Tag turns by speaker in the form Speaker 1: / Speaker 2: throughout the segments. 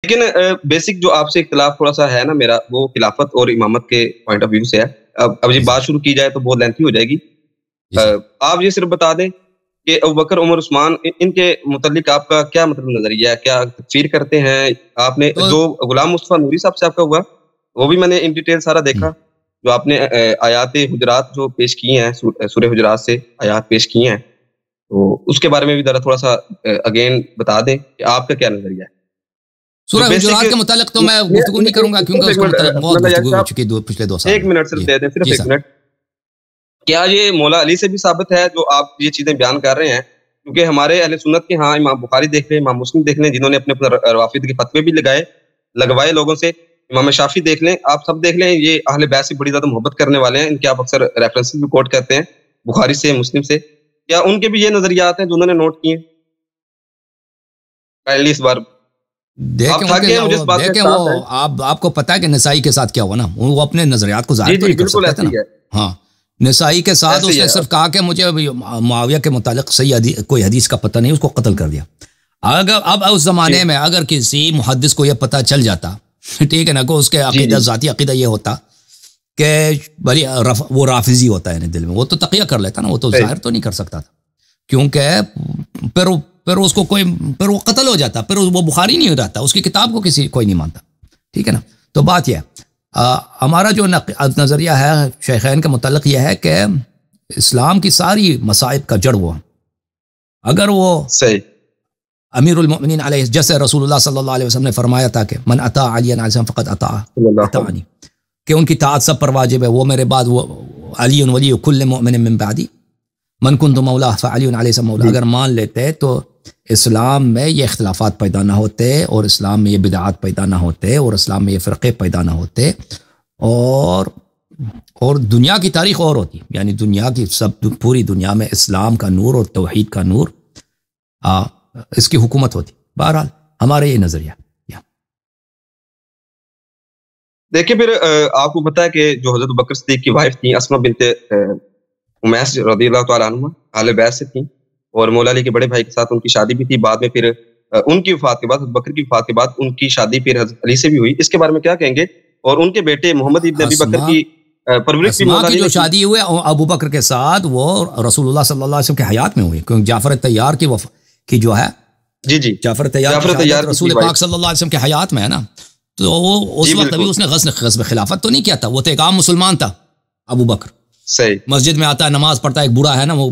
Speaker 1: لیکن بیسک جو آپ سے اختلاف تھوڑا سا ہے نا میرا، وہ خلافت اور امامت کے پوائنٹ آف ویو سے ہے. اب یہ بات شروع کی جائے تو بہت لینتھی ہو جائے گی. آپ یہ صرف بتا دیں کہ ابوبکر، عمر، عثمان، ان کے متعلق آپ کا کیا مطلب نظریہ ہے؟ کیا تکفیر کرتے ہیں؟ آپ نے جو غلام مصطفیٰ نوری صاحب سے آپ کا ہوا وہ بھی میں نے ان ڈیٹیل سارا دیکھا، جو آپ نے آیات حجرات جو پیش کی ہیں، سورہ حجرات سے آیات پیش کی ہیں، تو اس کے بارے میں بھی ذرا تھوڑا سا اگین بتا دیں کہ آپ کا کیا نظریہ ہے.
Speaker 2: سورہ حجرات کے متعلق تو میں گفتگو نہیں کروں گا کیونکہ اس کے متعلق بہت گفتگو ہو چکی ہے پچھلے 2 سال.
Speaker 1: ایک منٹ صرف دے دیں، صرف ایک منٹ. کیا یہ مولا علی سے بھی ثابت ہے جو آپ یہ چیزیں بیان کر رہے ہیں؟ کیونکہ ہمارے اہل سنت کے ہاں امام بخاری دیکھ لیں، امام مسلم دیکھ لیں، جنہوں نے اپنے روافض کے فتوے بھی لگوائے لوگوں سے، امام شافعی دیکھ لیں، آپ سب دیکھ لیں، یہ اہل بیت سے بڑی زیادہ محبت کرنے والے ہیں. ان کے آپ اکثر ریفرنسز بھی کوٹ کرتے ہیں بخاری سے، مسلم سے. کیا ان کے بھی یہ نظریات ہیں جو انہوں نے نوٹ کیے ہیں؟ کائنڈلی اس بار
Speaker 2: دیکھیں وہ آپ کو پتا ہے کہ نسائی کے ساتھ کیا ہوا نا، وہ اپنے نظریات کو ظاہر تو نہیں کر سکتے تھے نا. ہاں، نسائی کے ساتھ اس نے صرف کہا کہ مجھے معاویہ کے متعلق صحیح کوئی حدیث کا پتہ نہیں، اس کو قتل کر دیا. اگر اب اس زمانے میں اگر کسی محدث کو یہ پتہ چل جاتا، ٹھیک ہے نا، کہ اس کے عقیدہ ذاتی عقیدہ یہ ہوتا کہ بھلی وہ رافضی ہوتا ہے دل میں، وہ تو تقیہ کر لیتا نا، وہ تو ظاہر تو نہیں کر سکتا تھا، کیونکہ پھر اس کو پھر وہ قتل ہو جاتا، پھر وہ بخاری نہیں ہو جاتا، اس کی کتاب کو کوئی نہیں مانتا. ٹھیک ہے نا. تو بات یہ ہے، ہمارا جو نظریہ ہے شیخین کے متعلق یہ ہے کہ اسلام کی ساری مصائب کا جڑ وہ، اگر وہ امیر المؤمنین علیہ، جیسے رسول اللہ صلی اللہ علیہ وسلم نے فرمایا تھا کہ من اطاع علی علیہ فقط اطاعنی، کہ ان کی اطاعت سب پر واجب ہے، وہ میرے بعد، وہ علی ولی کل مؤمن من بعدی من کنت مولا فعلی علیہ مولا. اگر مان لیتے تو اسلام میں یہ اختلافات پیدا نہ ہوتے، اور اسلام میں یہ بدعات پیدا نہ ہوتے، اور اسلام میں یہ فرقے پیدا نہ ہوتے، اور دنیا کی تاریخ اور ہوتی، یعنی دنیا کی پوری دنیا میں اسلام کا نور اور توحید کا نور اس کی حکومت ہوتی. بہرحال ہمارا یہ نظریہ.
Speaker 1: دیکھیں پھر آپ کو پتا ہے کہ جو حضرت بکر صدیق کی وائف تھیں اسماء بنت امیس رضی اللہ تعالیٰ عنہ، اہل بیت سے تھیں، اور مولا علی کے بڑے بھائی کے ساتھ ان کی شادی بھی تھی. بعد میں پھر ان کی وفات کے بعد، حضرت بکر کی وفات کے بعد ان کی شادی پھر حضرت علی سے بھی ہوئی. اس کے بارے میں کیا کہیں گے؟ اور ان کے بیٹے محمد ابن ابی بکر کی پرورش بھی مولا علی
Speaker 2: جو شادی ہوئی ابو بکر کے ساتھ، وہ رسول اللہ صلی اللہ علیہ وسلم کے حیات میں ہوئی، کیونکہ جعفر طیار کی جو ہے،
Speaker 1: جی
Speaker 2: جعفر طیار رسول پاک صلی اللہ علیہ وسلم کے حیات میں ہے نا. تو وہ اس وقت ابھی اس نے غزب خلافت تو نہیں کیا تھا، وہ تو ایک عام مسلمان تھا ابو بکر.
Speaker 1: صحیح.
Speaker 2: مسجد میں آتا ہے، نماز پڑھتا ہے. ایک بوڑھا ہے نا، وہ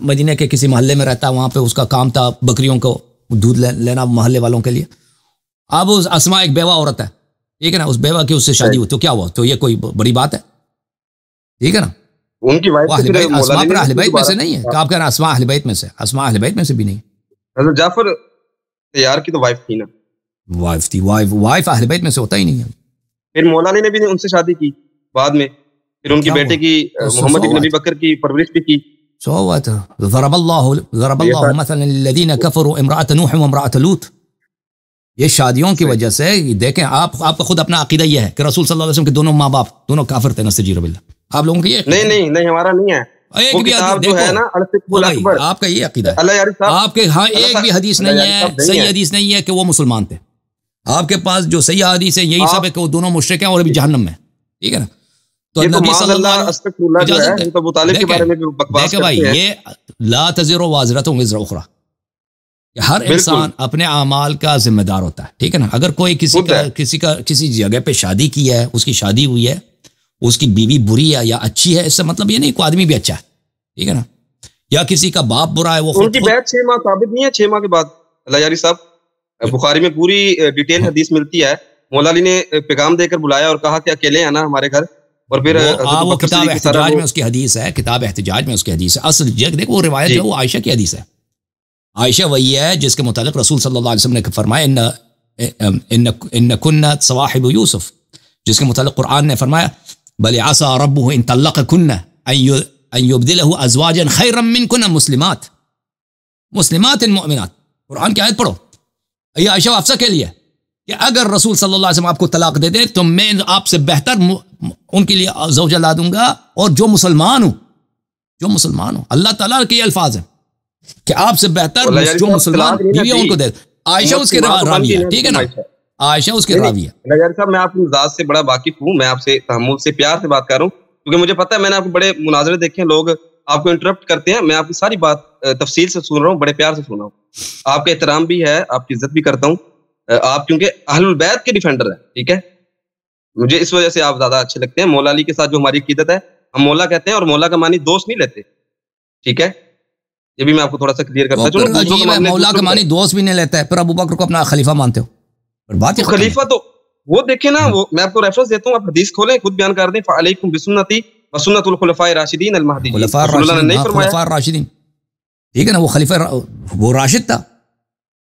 Speaker 2: مدینے کے کسی محلے میں رہتا ہے، وہاں پہ اس کا کام تھا بکریوں کو دودھ لینا محلے والوں کے لیے. اب اس اسماء ایک بیوہ عورت ہے، ٹھیک ہے نا، اس بیوہ کی اس سے شادی ہوئی، تو کیا ہوا؟ تو یہ کوئی بڑی بات ہے؟ ٹھیک ہے نا.
Speaker 1: ان کی وائف
Speaker 2: اسماء پر اہل بیت میں سے نہیں ہے، آپ کہہ رہے ہیں اسماء اہل بیت میں سے، اسماء اہل بیت میں سے بھی نہیں.
Speaker 1: حضرت جعفر طیار کی تو وائف تھی نا.
Speaker 2: وائف تھی، وائف اہل بیت میں سے ہوتا ہی نہیں ہے.
Speaker 1: پھر مولا علی نے بھی ان سے شادی کی بعد میں، پھر ان کی بیٹے کی محمد ابن ابی بکر کی پرورش بھی کی.
Speaker 2: ضرب اللہ مثلا للذین کفروا امرأة نوح وامرأة لوط. یہ شادیوں کی وجہ سے دیکھیں، آپ کا خود اپنا عقیدہ یہ ہے کہ رسول صلی اللہ علیہ وسلم کے دونوں ماں باپ دونوں کافر تھے، نستجیر باللہ. آپ لوگوں کی یہ
Speaker 1: نہیں ہمارا نہیں ہے. وہ کتاب جو ہے نا الفقہ الاکبر،
Speaker 2: آپ کا یہ عقیدہ ہے. آپ کے ہاں ایک بھی حدیث نہیں ہے، صحیح حدیث نہیں ہے کہ وہ مسلمان تھے. آپ کے پاس جو صحیح حدیث ہے یہی سب ہے کہ وہ دونوں مشرک ہیں اور ابھی جہنم میں. ٹھیک ہے نا. تو نبی صلی اللہ علیہ وسلم دیکھیں بھائی، یہ لا تزر وازرۃ وزر اخری، ہر انسان اپنے اعمال کا ذمہ دار ہوتا ہے. ٹھیک ہے نا. اگر کوئی کسی جگہ پہ شادی کی ہے، اس کی شادی ہوئی ہے، اس کی بیوی بری ہے یا اچھی ہے، اس سے مطلب یہ نہیں کوئی آدمی بھی اچھا ہے. ٹھیک ہے نا. یا کسی کا باپ برا ہے، وہ
Speaker 1: ان کی بیعت 6 ماہ ثابت نہیں ہے. 6 ماہ کے بعد اللہ یاری صاحب، بخاری میں پوری ڈیٹیل حدیث ملتی ہے. مولا علی نے پیغام دے کر بلایا اور کہا کہ اکیلے ہیں نا ہمارے گھر. اور پھر
Speaker 2: وہ کتاب احتجاج میں اس کی حدیث ہے، کتاب احتجاج میں اس کی حدیث ہے. اصل دیکھو وہ روایت ہے، وہ عائشہ کی حدیث ہے. عائشہ وہی ہے جس کے متعلق رسول صلی اللہ علیہ وسلم نے فرمایا ان كنا صواحب یوسف، جس کے متعلق قرآن نے فرمایا بل عسى ربه ان طلقكن ان يبدله ازواجا خيرا منكن مسلمات مؤمنات. قرآن کی آیت پڑھو. یہ عائشہ و حفصہ کے لیے کہ اگر رسول صلی اللہ علیہ وسلم آپ کو طلاق دے دے تو میں آپ سے بہتر ان کے لیے زوجہ لا دوں گا، اور جو مسلمان ہوں. اللہ تعالیٰ کے یہ الفاظ ہیں کہ آپ سے بہتر جو مسلمان بیویاں ان کو دے. عائشہ اس کے راوی ہے. ٹھیک ہے نا. عائشہ اس کی راوی ہے.
Speaker 1: نجاری صاحب میں آپ کی مزاج سے بڑا واقف ہوں, میں آپ سے تحمل سے پیار سے بات کر رہا ہوں, کیونکہ مجھے پتا ہے میں نے آپ کو بڑے مناظرے دیکھے ہیں, لوگ آپ کو انٹرپٹ کرتے ہیں, میں آپ کی ساری بات تفصیل سے سن رہا ہوں, بڑے پیار سے سن رہا ہوں, آپ کا احترام بھی ہے, آپ کی عزت بھی کرتا ہوں, آپ کیونکہ اہل البیت کے ڈیفینڈر ہیں, ٹھیک ہے, مجھے اس وجہ سے آپ زیادہ اچھے لگتے ہیں. مولا علی کے ساتھ جو ہماری عقیدت ہے, ہم مولا کہتے ہیں اور مولا کا معنی دوست نہیں لیتے, ٹھیک ہے, یہ بھی میں آپ کو تھوڑا سا کلیئر کرتا
Speaker 2: ہوں. مولا کا معنی دوست بھی نہیں لیتا ہے, پھر ابو بکر کو اپنا خلیفہ مانتے ہو, بات
Speaker 1: خلیفہ تو وہ دیکھیں نا, وہ میں آپ کو ریفرنس دیتا ہوں, آپ حدیث کھولیں خود بیان کر دیں, فعلیکم بسنتی وسنت الخلفاء الراشدین المہدیین, رسول اللہ نے نہیں فرمایا
Speaker 2: خلفاء الراشدین, ٹھیک ہے نا, وہ خلیفہ وہ راشد تھا,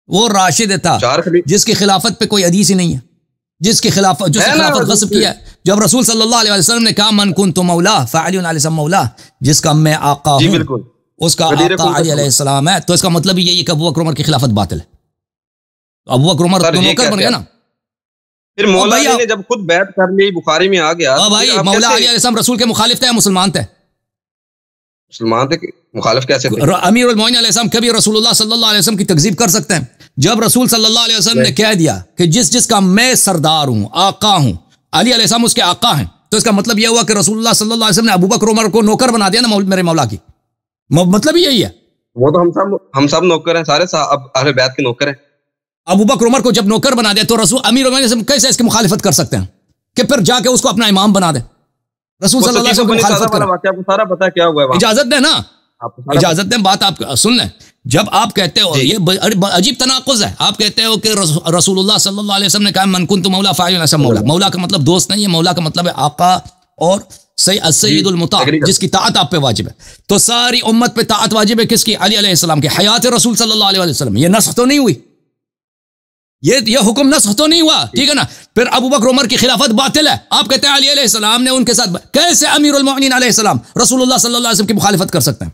Speaker 2: وہ راشد تھا جس کی خلافت پہ کوئی حدیث ہی نہیں ہے, جس کی خلافت غصب کیا ہے. جب رسول صلی اللہ علیہ وسلم نے کہا من کنت مولا فعلی علیہ السلام مولا, جس کا میں آقا ہوں اس کا آقا علی علیہ السلام ہے, تو اس کا مطلب یہی ہے کہ ابو بکر عمر کی خلافت باطل ہے. تو ابو بکر عمر تو نوکر بن گیا نا.
Speaker 1: پھر مولا علی نے جب خود بیعت کر لی, بخاری میں آ گیا,
Speaker 2: بھائی مولا علی علیہ السلام رسول کے مخالف تھے یا مسلمان تھے؟
Speaker 1: مسلمان تھے. مخالف کیسے تھے؟
Speaker 2: امیر المومنین علیہ السلام کبھی رسول اللہ صلی اللہ علیہ وسلم کی تکذیب کر سکتے ہیں؟ جب رسول صلی اللہ علیہ وسلم نے کہہ دیا کہ جس کا میں سردار ہوں, آقا ہوں, علی علیہ السلام اس کے آقا ہیں, تو اس کا مطلب یہ ہوا کہ رسول اللہ صلی اللہ علیہ وسلم نے ابو بکر عمر کو نوکر بنا دیا نا میرے مولا کی, مطلب یہی ہے.
Speaker 1: وہ تو ہم سب نوکر ہیں, سارے اب اہل بیت کے نوکر ہیں.
Speaker 2: ابو بکر عمر کو جب نوکر بنا دے تو رسول امیر المومنین کیسے اس کی مخالفت کر سکتے ہیں کہ پھر جا کے اس کو اپنا امام بنا دے؟ رسول صلی اللہ علیہ وسلم کی مخالفت کریں.
Speaker 1: سارا پتہ کیا ہوا ہے,
Speaker 2: اجازت دیں نا, اجازت دیں, بات آپ سن لیں. جب آپ کہتے ہو, یہ عجیب تناقض ہے, آپ کہتے ہو کہ رسول اللہ صلی اللہ علیہ وسلم نے کہا من کنت مولا فاعل علیہ مولا. مولا کا مطلب دوست نہیں ہے, مولا کا مطلب ہے آقا اور سید المطاع, جس کی طاعت آپ پہ واجب ہے. تو ساری امت پہ طاعت واجب ہے کس کی؟ علی علیہ السلام کی, حیات رسول صلی اللہ علیہ وسلم. یہ نسخ تو نہیں ہوئی, یہ حکم نسخ تو نہیں ہوا, ٹھیک ہے نا. پھر ابو بکر عمر کی خلافت باطل ہے, آپ کہتے ہیں علی علیہ السلام نے ان کے ساتھ, کیسے امیر المومنین علیہ السلام رسول اللہ صلی اللہ علیہ وسلم کی مخالفت کر سکتے ہیں؟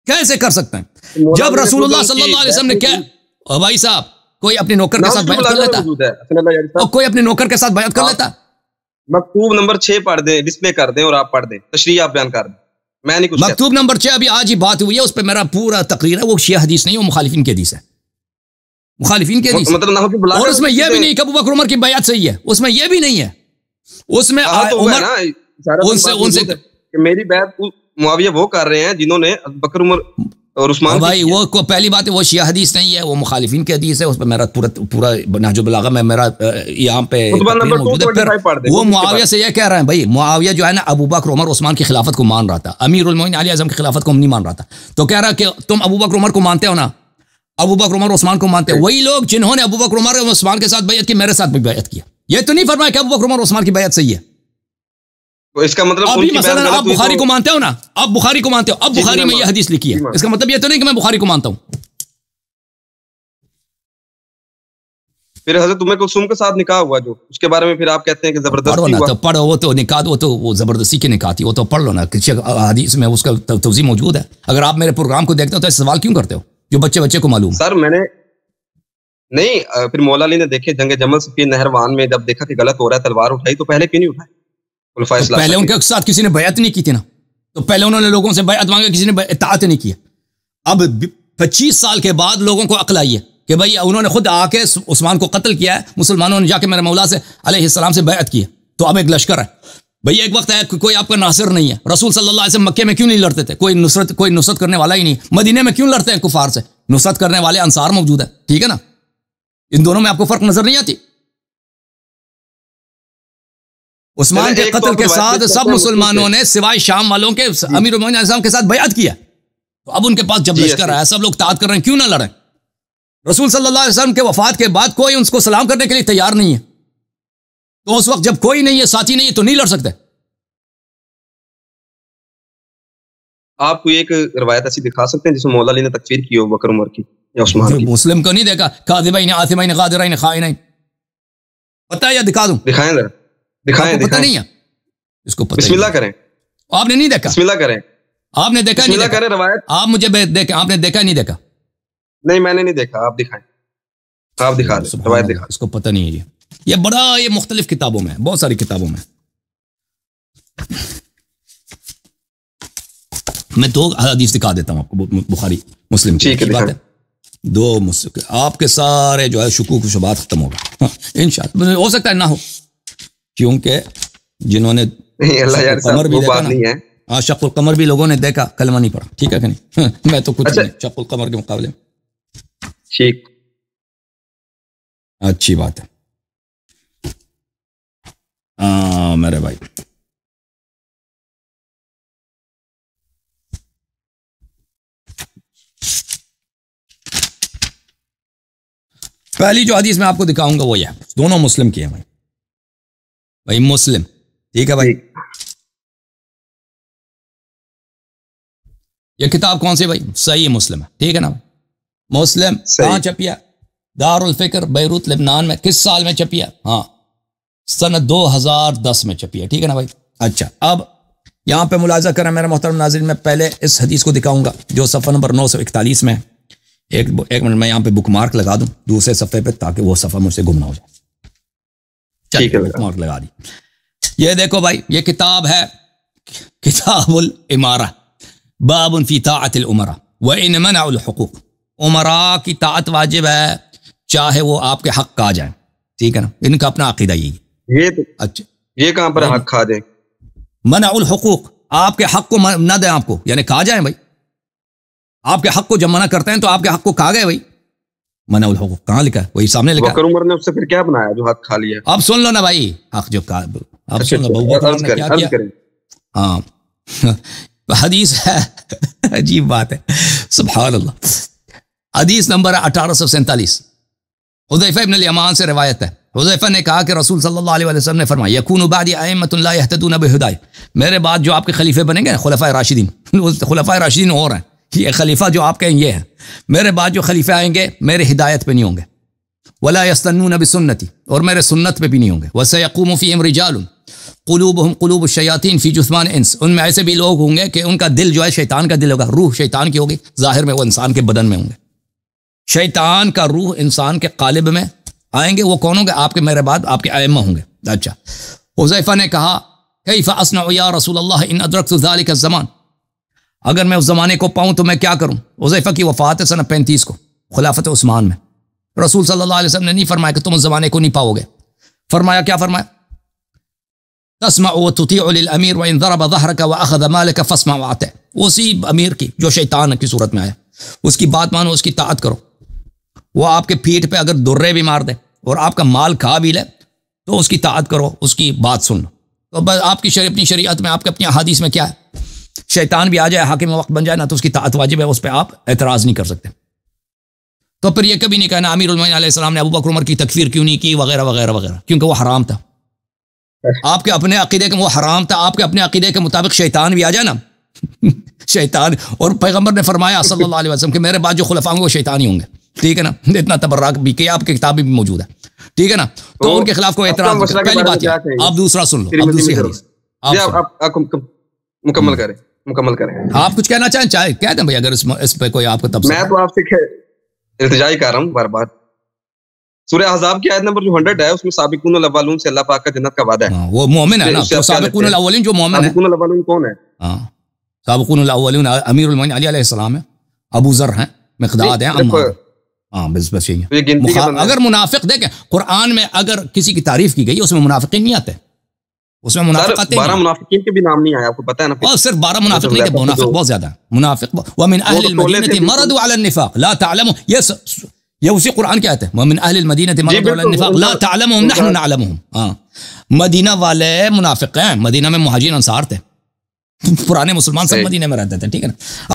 Speaker 2: کیسے کر سکتے ہیں؟ جب رسول اللہ صلی اللہ علیہ وسلم نے کیا, بھائی صاحب کوئی اپنے نوکر کے ساتھ بیعت کر لیتا, اور کوئی اپنے نوکر کے ساتھ بیعت کر لیتا.
Speaker 1: مکتوب نمبر 6 پڑھ دیں, ڈسپلے کر دیں اور آپ پڑھ دیں, تشریح آپ بیان کر دیں, میں نہیں کچھ.
Speaker 2: مکتوب نمبر 6 ابھی آج ہی بات ہوئی ہے, اس پہ میرا پورا تقریر ہے. وہ شیعہ حدیث نہیں, وہ مخالفین کی حدیث ہے, مخالفین کی حدیث. اور اس میں یہ بھی نہیں کہ ابو بکر عمر کی بیعت صحیح ہے, اس میں یہ بھی نہیں ہے. اس میں عمر ان سے
Speaker 1: میری بیعت معاویہ وہ کر رہے ہیں جنہوں نے بکر عمر اور عثمان.
Speaker 2: بھائی وہ پہلی بات ہے, وہ شیعہ حدیث نہیں ہے, وہ مخالفین کی حدیث ہے. اس پہ میرا پورا نہج البلاغہ میں میرا یہاں پہ موجود ہے. وہ معاویہ سے یہ کہہ رہے ہیں, بھائی معاویہ جو ہے نا ابو بکر عمر عثمان کی خلافت کو مان رہا تھا, امیر المومنین علی اعظم کی خلافت کو نہیں مان رہا تھا. تو کہہ رہا کہ تم ابو بکر عمر کو مانتے ہو نا, ابو بکر عمر عثمان کو مانتے ہیں. وہی لوگ جنہوں نے ابو بکر عمر اور عثمان کے ساتھ بیعت کی, میرے ساتھ بھی بیعت کیا. یہ تو نہیں فرمایا کہ ابو بکر عمر عثمان کی بیعت صحیح ہے.
Speaker 1: اس کا مطلب
Speaker 2: ابھی مثلا آپ بخاری کو مانتے ہو نا, آپ بخاری کو مانتے ہو, اب بخاری میں یہ حدیث لکھی ہے, اس کا مطلب یہ تو نہیں کہ میں بخاری کو مانتا ہوں.
Speaker 1: پھر حضرت ام کلثوم کے ساتھ نکاح ہوا جو, اس کے بارے میں پھر آپ کہتے ہیں کہ زبردستی ہوا.
Speaker 2: پڑھو, وہ تو نکاح, وہ زبردستی کی نکاح تھی, وہ تو پڑھ لو نا, کسی حدیث میں اس کا توضیح موجود ہے. اگر آپ میرے پروگرام کو دیکھتے ہو تو سوال کیوں کرتے ہو جو بچے کو معلوم؟
Speaker 1: سر میں نے نہیں, پھر مولا علی نے دیکھے جنگ جمل سے نہروان میں جب دیکھا کہ غلط ہو رہا ہے, تلوار اٹھائی, تو پہلے کیوں نہیں اٹھائی؟
Speaker 2: پہلے ان کے ساتھ کسی نے بیعت نہیں کی تھی نا, تو پہلے انہوں نے لوگوں سے بیعت مانگا, کسی نے اطاعت نہیں کیا. اب 25 سال کے بعد لوگوں کو عقل آئی ہے کہ بھائی انہوں نے خود آ کے عثمان کو قتل کیا ہے, مسلمانوں نے جا کے میرے مولا سے علیہ السلام سے بیعت کی ہے, تو اب ایک لشکر ہے. بھئی ایک وقت ہے کوئی آپ کا ناصر نہیں ہے. رسول صلی اللہ علیہ وسلم مکے میں کیوں نہیں لڑتے تھے؟ کوئی نصرت کرنے والا ہی نہیں. مدینے میں کیوں لڑتے ہیں کفار سے؟ نصرت کرنے والے انصار موجود ہیں, ٹھیک ہے نا. ان دونوں میں آپ کو فرق نظر نہیں آتی؟ عثمان کے قتل کے ساتھ سب مسلمانوں نے سوائے شام والوں کے امیر المومنین علیہ السلام کے ساتھ بیعت کیا. تو اب ان کے پاس جب لشکر آیا, سب لوگ طاعت کر رہے ہیں, کیوں نہ لڑیں؟ رسول صلی اللہ علیہ وسلم کے وفات کے بعد کوئی ان کو سلام کرنے کے لیے تیار نہیں ہے, تو اس وقت جب کوئی نہیں ہے, ساتھی نہیں ہے, تو نہیں لڑ سکتے.
Speaker 1: آپ کو ایک روایت ایسی دکھا سکتے ہیں جس میں مولا علی نے تکفیر کی ہو بکر عمر کی یا عثمان کی؟
Speaker 2: مسلم کو نہیں دیکھا, کاذبین آثمین غادرین خائنین, پتہ ہے یا دکھا دوں؟
Speaker 1: دکھائیں ذرا, دکھائیں.
Speaker 2: پتہ نہیں ہے اس کو, پتہ
Speaker 1: بسم اللہ کریں.
Speaker 2: آپ نے نہیں دیکھا؟
Speaker 1: بسم اللہ کریں.
Speaker 2: آپ نے دیکھا نہیں دیکھا؟
Speaker 1: روایت
Speaker 2: آپ مجھے دیکھا, آپ نے دیکھا نہیں دیکھا؟
Speaker 1: نہیں میں نے نہیں دیکھا, آپ دکھائیں, آپ دکھا دیں روایت دکھا.
Speaker 2: اس کو پتہ نہیں ہے. یہ بڑا, یہ مختلف کتابوں میں, بہت ساری کتابوں میں. میں 2 حدیث دکھا دیتا ہوں آپ کو, بخاری مسلم کی.
Speaker 1: ٹھیک ہے,
Speaker 2: بات ہے. آپ کے سارے جو ہے شکوک و شبہات ختم ہوگا انشاءاللہ. ہو سکتا ہے نہ ہو، کیونکہ جنہوں نے قمر بھی دیکھا نا، شق القمر بھی لوگوں نے دیکھا، کلمہ نہیں پڑھا. ٹھیک ہے کہ نہیں؟ میں تو کچھ نہیں شق القمر کے مقابلے میں.
Speaker 1: ٹھیک،
Speaker 2: اچھی بات ہے. میرے بھائی پہلی جو حدیث میں آپ کو دکھاؤں گا وہ یہ ہے، دونوں مسلم کی ہیں بھائی مسلم. ٹھیک ہے بھائی. یہ کتاب کون سی بھائی؟ صحیح مسلم ہے. ٹھیک ہے نا بھائی؟ مسلم کہاں چھپی ہے؟ دار الفکر بیروت لبنان میں. کس سال میں چھپی ہے؟ ہاں سنہ 2010 میں چھپی ہے. ٹھیک ہے نا بھائی؟ اچھا، اب یہاں پہ ملاحظہ کریں میرے محترم ناظرین، میں پہلے اس حدیث کو دکھاؤں گا جو صفحہ نمبر 941 میں ہے. ایک منٹ میں یہاں پہ بک مارک لگا دوں دوسرے صفحے پہ تاکہ وہ صفحہ مجھ سے گم نہ ہو جائے. بک مارک لگا دی. یہ دیکھو بھائی، یہ کتاب ہے کتاب الامارہ، باب فی طاعت الامراء وان منعوا الحقوق. امراء کی طاعت واجب ہے چاہے وہ آپ کے حق کھا جائیں. ٹھیک ہے نا؟ ان کا اپنا عقیدہ
Speaker 1: یہ اچھا، یہ کہاں پر حق کھا دیں؟
Speaker 2: منع الحقوق، آپ کے حق کو نہ دیں آپ کو، یعنی کھا جائیں بھائی. آپ کے حق کو جب منع کرتے ہیں تو آپ کے حق کو کھا گئے بھائی. منع الحقوق کہاں لکھا ہے؟ وہی سامنے لکھا ہے.
Speaker 1: عمر نے اس سے پھر کیا بنایا جو حق کھا لیا؟
Speaker 2: اب سن لو نا بھائی، حق جو کہا اب سن لو بہو نے کیا کیا. ہاں حدیث ہے عجیب بات ہے، سبحان اللہ. حدیث نمبر 1847 حذیفہ ابن الیمان سے روایت ہے. حذیفہ نے کہا کہ رسول صلی اللہ علیہ وسلم نے فرمایا یکون بعدی ائمۃ لا یہتدون بہدای، میرے بعد جو آپ کے خلیفے بنیں گے خلفائے راشدین، خلفائے راشدین اور ہیں، یہ خلیفہ جو آپ کہیں یہ ہے، میرے بعد جو خلیفہ آئیں گے میرے ہدایت پہ نہیں ہوں گے. ولا یستنون بسنتی، اور میرے سنت پہ بھی نہیں ہوں گے. وسیقوم فیہم رجال قلوبہم قلوب الشیاطین فی جثمان انس، ان میں ایسے بھی لوگ ہوں گے کہ ان کا دل جو ہے شیطان کا دل ہوگا، روح شیطان کی ہوگی، ظاہر میں وہ انسان کے بدن میں ہوں گے. شیطان کا روح انسان کے قالب میں آئیں گے. وہ کون ہوں گے؟ آپ کے میرے بعد آپ کے ائمہ ہوں گے. اچھا، حذیفہ نے کہا کیف اصنع یا رسول اللہ ان ادرکت ذلک الزمان، اگر میں اس زمانے کو پاؤں تو میں کیا کروں؟ حذیفہ کی وفات ہے سنہ 35 کو خلافت عثمان میں. رسول صلی اللہ علیہ وسلم نے نہیں فرمایا کہ تم اس زمانے کو نہیں پاؤ گے. فرمایا کیا فرمایا؟ تسمع وتطيع للامیر وان ضرب ظهرك واخذ مالك فاسمع واطع. اسی امیر کی جو شیطان کی صورت میں آیا اس کی بات مانو، اس کی طاعت کرو. وہ آپ کے پیٹھ پہ اگر درے بھی مار دے اور آپ کا مال کھا بھی لے تو اس کی طاعت کرو، اس کی بات سن لو. تو بس آپ کی اپنی شریعت میں، آپ کے اپنی احادیث میں کیا ہے؟ شیطان بھی آ جائے، حاکم وقت بن جائے نا، تو اس کی طاعت واجب ہے، اس پہ آپ اعتراض نہیں کر سکتے. تو پھر یہ کبھی نہیں کہنا امیر المومنین علیہ السلام نے ابو بکر عمر کی تکفیر کیوں نہیں کی وغیرہ وغیرہ وغیرہ، کیونکہ وہ حرام تھا. آپ کے اپنے عقیدے کے وہ حرام تھا، آپ کے اپنے عقیدے کے مطابق شیطان بھی آ جائے نا شیطان، اور پیغمبر نے فرمایا صلی اللہ علیہ وسلم کہ میرے بعد جو خلفاء ہوں گے وہ شیطان ہی ہوں گے. ٹھیک ہے نا؟ اتنا تبرک بھی کیا آپ کی کتاب میں بھی موجود ہے. ٹھیک ہے نا؟ تو ان کے خلاف کوئی اعتراض نہیں. پہلی بات یہ، آپ دوسرا سن لو، اب دوسری حدیث
Speaker 1: آپ مکمل کریں.
Speaker 2: آپ کچھ کہنا چاہیں کہہ دیں بھائی، اگر اس پہ کوئی آپ کو تبصرہ.
Speaker 1: میں تو آپ سے التجا کر رہا ہوں بار بار. سورہ احزاب کی آیت نمبر جو 100 ہے اس میں سابقون الاولون سے اللہ پاک کا جنت کا وعدہ ہے.
Speaker 2: وہ مومن ہے نا، تو سابقون الاولین جو مومن ہے.
Speaker 1: سابقون الاولون کون ہے؟
Speaker 2: ہاں سابقون الاولون امیر المومنین علی علیہ السلام ہے، ابو ذر ہیں، مقداد ہیں، عمار. ہاں بس یہی. اگر منافق دیکھیں قرآن میں اگر کسی کی تعریف کی گئی اس میں منافقین نہیں آتے، اس میں منافقات
Speaker 1: 12 منافقین کے بھی نام نہیں آیا، آپ کو پتہ ہے نا.
Speaker 2: اور صرف 12 منافق نہیں، کہ منافق بہت زیادہ ہے. منافق ومن اہل المدینہ مرضوا علی النفاق لا تعلمهم، یہ اسی قرآن کی آیت ہے. ومن اہل المدینہ مرضوا علی النفاق لا تعلمهم نحن نعلمهم. ہاں مدینہ والے منافق ہیں، مدینہ میں مہاجرین انصار تھے، پرانے مسلمان سب مدینہ میں رہتے تھے. ٹھیک ہے نا؟